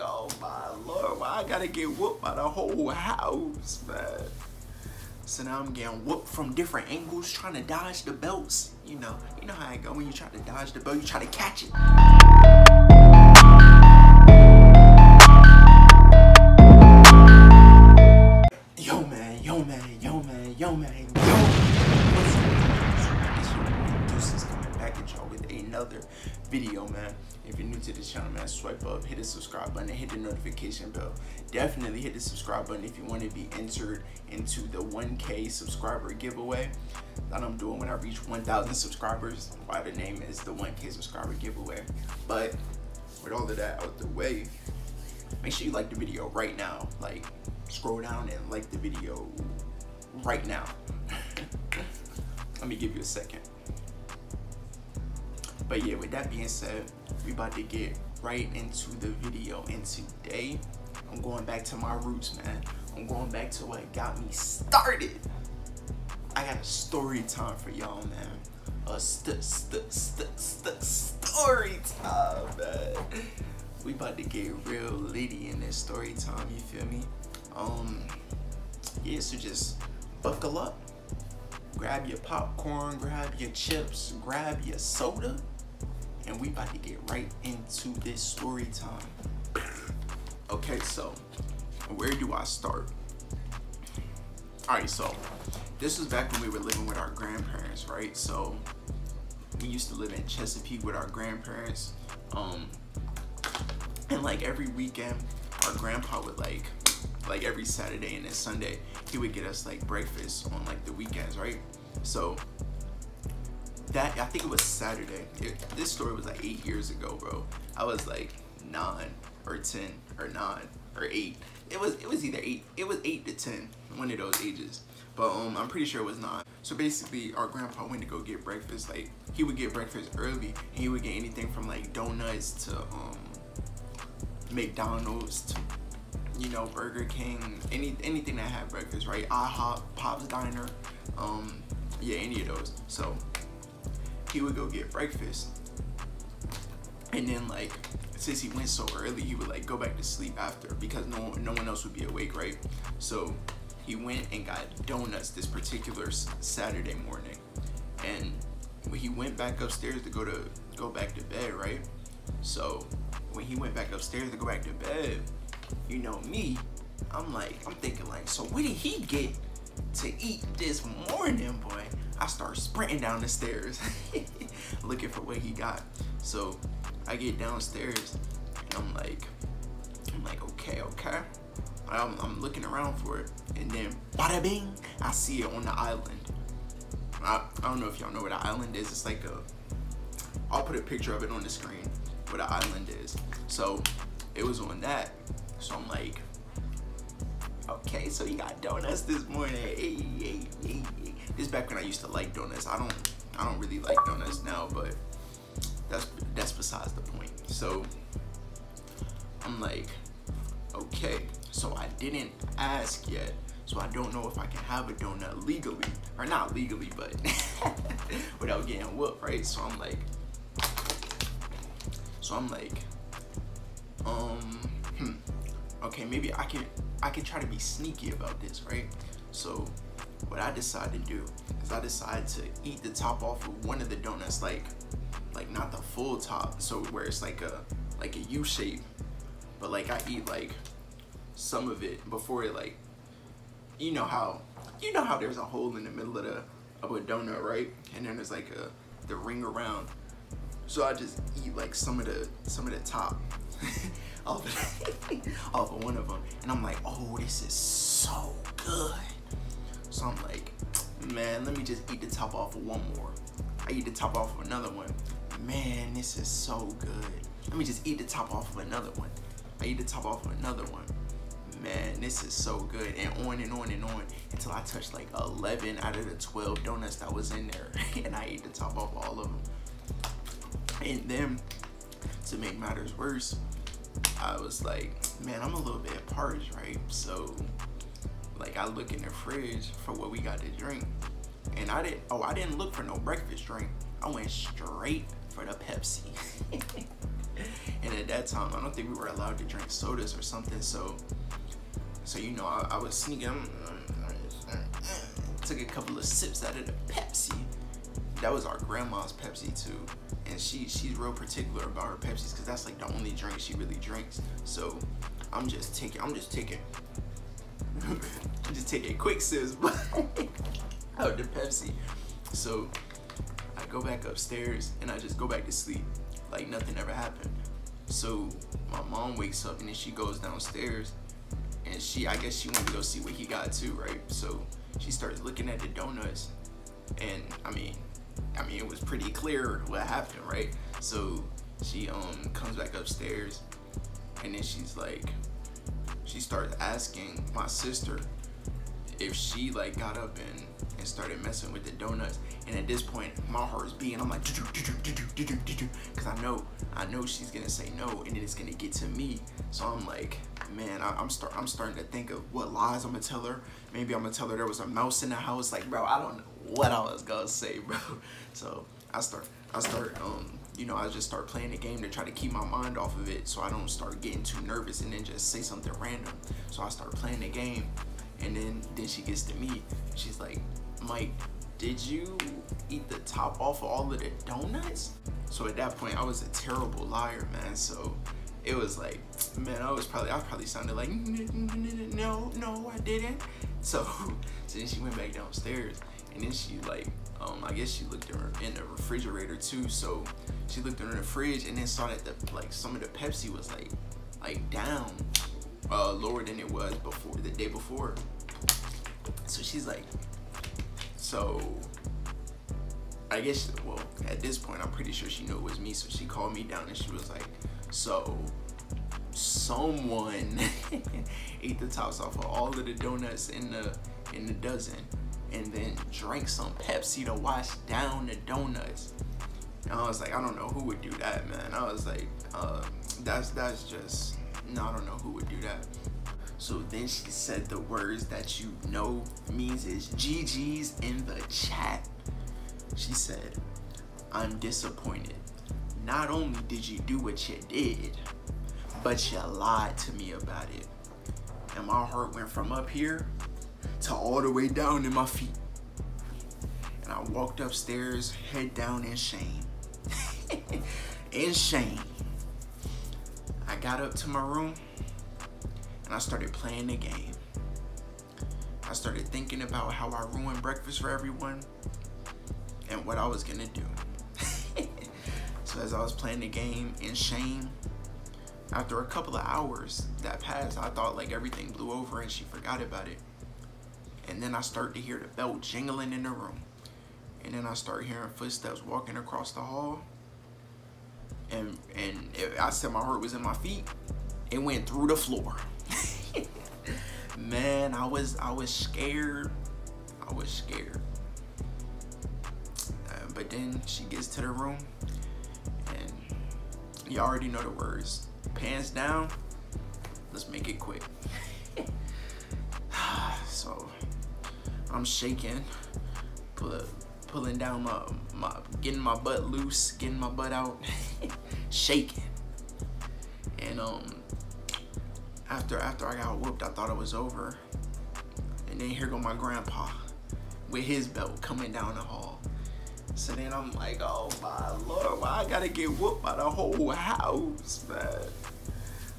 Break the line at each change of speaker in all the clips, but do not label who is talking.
oh my Lord, why I gotta get whooped by the whole house, man? So now I'm getting whooped from different angles, trying to dodge the belts. You know how it go when you try to dodge the belt, you try to catch it. Yo man. This is coming back at y'all with another video, man. If you're new to this channel, man, swipe up, hit the subscribe button, and hit the notification bell. Definitely hit the subscribe button if you want to be entered into the 1K subscriber giveaway that I'm doing when I reach 1,000 subscribers. Why the name is the 1K subscriber giveaway. But with all of that out the way, make sure you like the video right now. Like, scroll down and like the video right now. Let me give you a second. But yeah, with that being said, we about to get right into the video. And today, I'm going back to my roots, man. I'm going back to what got me started. I got a story time for y'all, man. A story time, man. We about to get real litty in this story time, you feel me? Yeah, so just buckle up. Grab your popcorn, grab your chips, grab your soda, and we about to get right into this story time. Okay, so where do I start? Alright, so this was back when we were living with our grandparents, right? So we used to live in Chesapeake with our grandparents. And like every weekend, our grandpa would like every Saturday and then Sunday, he would get us like breakfast on like the weekends, right? So that, I think it was Saturday. This story was like 8 years ago, bro. I was like 9 or 10 or 9 or 8. It was either 8. It was 8 to 10, one of those ages. But I'm pretty sure it was 9. So basically, our grandpa went to go get breakfast. Like, he would get breakfast early, and he would get anything from like donuts to McDonald's to, you know, Burger King, anything that had breakfast, right? IHOP, Pop's Diner, yeah, any of those. So he would go get breakfast, and then like, since he went so early, he would like go back to sleep after because no one else would be awake, right? So he went and got donuts this particular Saturday morning, and when he went back upstairs to go back to bed, right? So when he went back upstairs to go back to bed, you know me, I'm thinking like, so what did he get to eat this morning, boy? I start sprinting down the stairs looking for what he got. So I get downstairs and I'm like, okay. I'm looking around for it, and then bada bing, I see it on the island. I don't know if y'all know what the island is. It's like I'll put a picture of it on the screen, what the island is. So it was on that. So I'm like, okay, so you got donuts this morning. Hey. This is back when I used to like donuts. I don't really like donuts now, but that's besides the point. So I'm like, okay, so I didn't ask yet, so I don't know if I can have a donut legally, or not legally, but without getting whooped, right? So I'm like, okay, maybe I can try to be sneaky about this, right? So what I decided to do is I decided to eat the top off of one of the donuts, like not the full top, so where it's like a U shape, but like I eat like some of it before it, like, you know how there's a hole in the middle of a donut, right? And then there's like the ring around. So I just eat like some of the top off of one of them, and I'm like, oh, this is so good. So I'm like, man, let me just eat the top off of one more. I eat the top off of another one. Man, this is so good. Let me just eat the top off of another one. I eat the top off of another one. Man, this is so good, and on until I touched like 11 out of the 12 donuts that was in there, and I ate the top off all of them. And then, to make matters worse, I was like, man, I'm a little bit parched, right? So, like, I look in the fridge for what we got to drink, and I didn't look for no breakfast drink. I went straight for the Pepsi. And at that time, I don't think we were allowed to drink sodas or something. So you know, I was sneaking. Took a couple of sips out of the Pepsi. That was our grandma's Pepsi too, and she's real particular about her Pepsis because that's like the only drink she really drinks. So I'm just taking quick sips out the Pepsi. So I go back upstairs and I just go back to sleep like nothing ever happened. So my mom wakes up and then she goes downstairs and I guess she wanted to go see what he got too, right? So she starts looking at the donuts, and I mean it was pretty clear what happened, right? So she comes back upstairs and then she starts asking my sister if she like got up and started messing with the donuts. And at this point my heart's beating. I'm like, because I know she's gonna say no and then it's gonna get to me. So I'm like, man, I'm starting to think of what lies I'm gonna tell her. Maybe I'm gonna tell her there was a mouse in the house. Like, bro, I don't know what I was gonna say, bro. So I just start playing the game to try to keep my mind off of it so I don't start getting too nervous and then just say something random. So I start playing the game, and then she gets to me. She's like, Mike, did you eat the top off of all of the donuts? So at that point I was a terrible liar, man. So it was like, man, I probably sounded like, no, I didn't. So then she went back downstairs, and then she like, I guess she looked in the refrigerator too. So she looked in the fridge and then saw that some of the Pepsi was like down, lower than it was before, the day before. So she's like, so I guess, well, at this point I'm pretty sure she knew it was me. So she called me down and she was like, so someone ate the tops off of all of the donuts in the dozen and then drank some Pepsi to wash down the donuts. And I was like, I don't know who would do that, man. I was like, that's just, no, I don't know who would do that. So then she said the words that you know means is GG's in the chat. She said, I'm disappointed. Not only did you do what you did, but you lied to me about it. And my heart went from up here to all the way down in my feet. And I walked upstairs, head down in shame. In shame. I got up to my room and I started playing the game. I started thinking about how I ruined breakfast for everyone and what I was gonna do. So as I was playing the game in shame, after a couple of hours that passed, I thought like everything blew over and she forgot about it. And then I started to hear the bell jingling in the room. And then I started hearing footsteps walking across the hall. And I said my heart was in my feet. It went through the floor. Man, I was scared. I was scared. But then she gets to the room, and you already know the words. Pants down, let's make it quick. So I'm shaking, pulling down getting my butt loose, getting my butt out, shaking. And after I got whooped, I thought it was over. And then here go my grandpa with his belt coming down the hall. So then I'm like, oh my Lord, why I gotta get whooped by the whole house, man?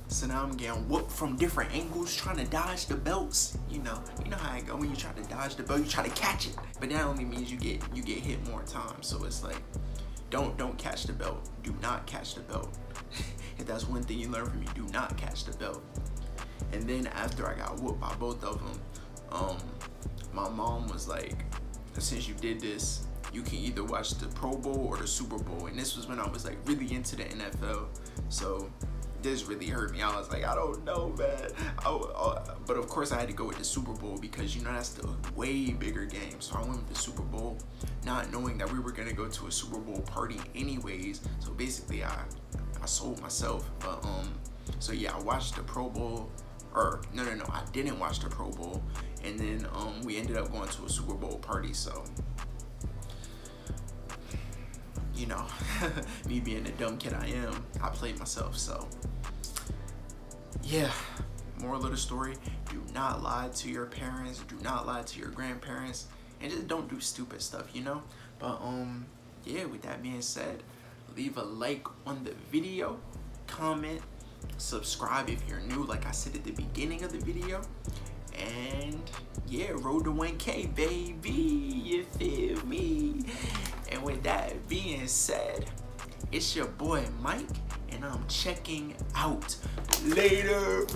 So now I'm getting whooped from different angles, trying to dodge the belts. You know how it go when you try to dodge the belt, you try to catch it. But that only means you get hit more times. So it's like, don't catch the belt. Do not catch the belt. If that's one thing you learn from me, do not catch the belt. And then after I got whooped by both of them, my mom was like, since you did this, you can either watch the Pro Bowl or the Super Bowl. And this was when I was like really into the NFL. So this really hurt me. I was like, I don't know, man. But of course I had to go with the Super Bowl because, you know, that's the way bigger game. So I went with the Super Bowl, not knowing that we were gonna go to a Super Bowl party anyways. So basically I sold myself. But so yeah, I watched the Pro Bowl, or no, I didn't watch the Pro Bowl. And then we ended up going to a Super Bowl party. So you know, me being the dumb kid I am, I played myself. So yeah, moral of the story, do not lie to your parents, do not lie to your grandparents, and just don't do stupid stuff, you know. But yeah, with that being said, leave a like on the video, comment, subscribe if you're new, like I said at the beginning of the video. And yeah, road to 1K, baby, you feel me? And with that being said, it's your boy Mike, and I'm checking out. Later.